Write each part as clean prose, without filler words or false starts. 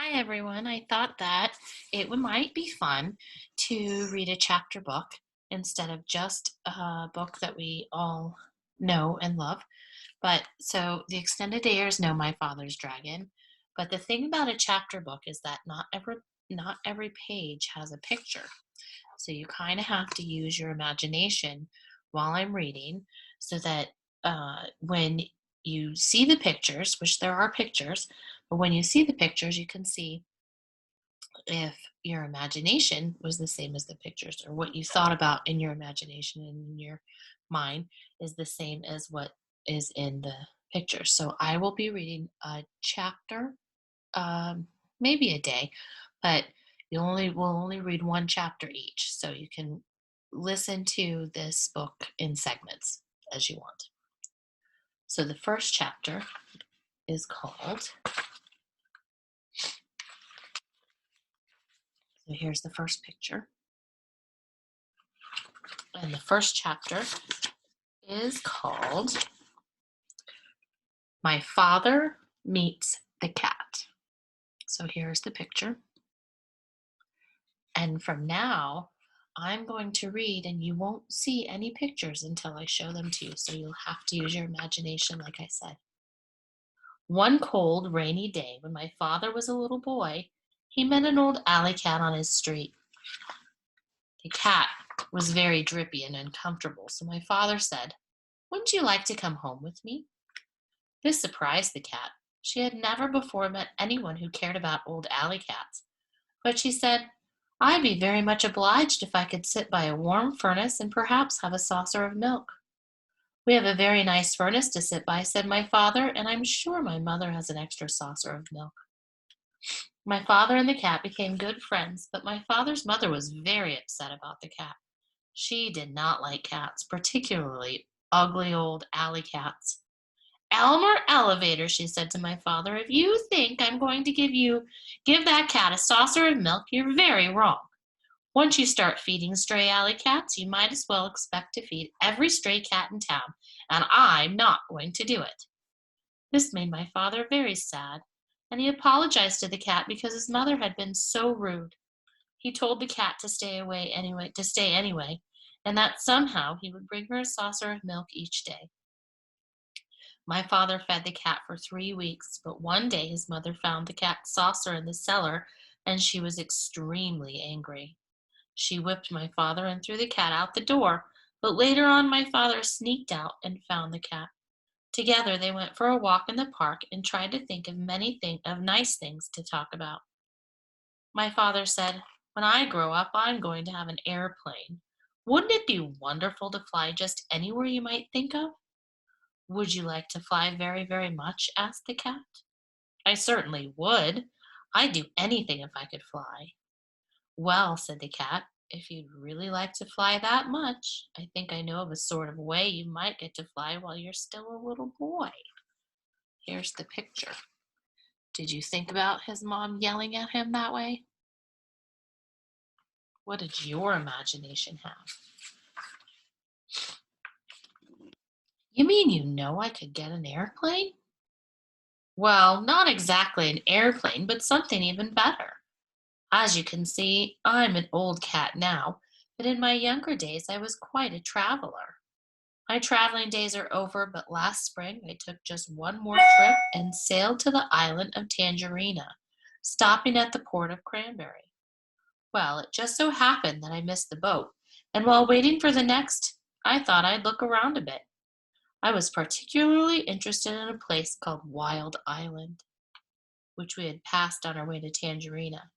Hi, everyone. I thought that might be fun to read a chapter book instead of just a book that we all know and love. But so the extended dares know My Father's Dragon. But the thing about a chapter book is that not every page has a picture. So you kind of have to use your imagination while I'm reading so that when you see the pictures, which there are pictures, but when you see the pictures, you can see if your imagination was the same as the pictures, or what you thought about in your imagination and in your mind is the same as what is in the pictures. So I will be reading a chapter, um, maybe a day, but will only read one chapter each. So you can listen to this book in segments as you want. So the first chapter is called, so here's the first picture. And the first chapter is called My Father Meets the Cat. So here's the picture. And from now, I'm going to read, and you won't see any pictures until I show them to you. So you'll have to use your imagination, like I said. One cold, rainy day, when my father was a little boy, he met an old alley cat on his street. The cat was very drippy and uncomfortable, so my father said, "Wouldn't you like to come home with me?" This surprised the cat. She had never before met anyone who cared about old alley cats, but she said, "I'd be very much obliged if I could sit by a warm furnace and perhaps have a saucer of milk." "We have a very nice furnace to sit by," said my father, "and I'm sure my mother has an extra saucer of milk." My father and the cat became good friends, but my father's mother was very upset about the cat. She did not like cats, particularly ugly old alley cats. "Elmer Elevator," she said to my father, "if you think I'm going to give that cat a saucer of milk, you're very wrong. Once you start feeding stray alley cats, you might as well expect to feed every stray cat in town, and I'm not going to do it." This made my father very sad, and he apologized to the cat because his mother had been so rude. He told the cat to stay anyway, and that somehow he would bring her a saucer of milk each day. My father fed the cat for 3 weeks, but one day his mother found the cat's saucer in the cellar, and she was extremely angry. She whipped my father and threw the cat out the door, but later on my father sneaked out and found the cat. Together they went for a walk in the park and tried to think of nice things to talk about. My father said, "When I grow up, I'm going to have an airplane. Wouldn't it be wonderful to fly just anywhere you might think of?" "Would you like to fly very, very much?" asked the cat. "I certainly would. I'd do anything if I could fly." "Well," said the cat, "if you'd really like to fly that much, I think I know of a sort of way you might get to fly while you're still a little boy." Here's the picture. Did you think about his mom yelling at him that way? What did your imagination have? "You mean you know I could get an airplane?" "Well, not exactly an airplane, but something even better. As you can see, I'm an old cat now, but in my younger days I was quite a traveler. My traveling days are over, but last spring I took just one more trip and sailed to the island of Tangerina, stopping at the port of Cranberry. Well, it just so happened that I missed the boat, and while waiting for the next, I thought I'd look around a bit. I was particularly interested in a place called Wild Island, which we had passed on our way to Tangerina.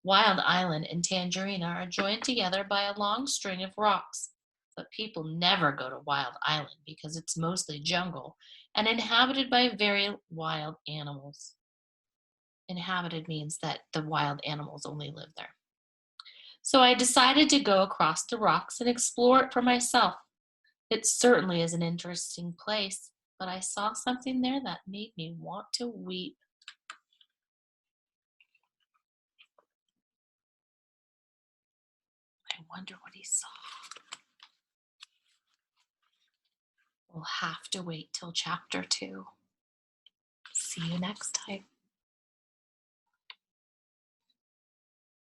Wild Island and Tangerina are joined together by a long string of rocks, but people never go to Wild Island because it's mostly jungle and inhabited by very wild animals. Inhabited means that the wild animals only live there. So I decided to go across the rocks and explore it for myself. It certainly is an interesting place, but I saw something there that made me want to weep. I wonder what he saw. We'll have to wait till chapter 2. See you next time.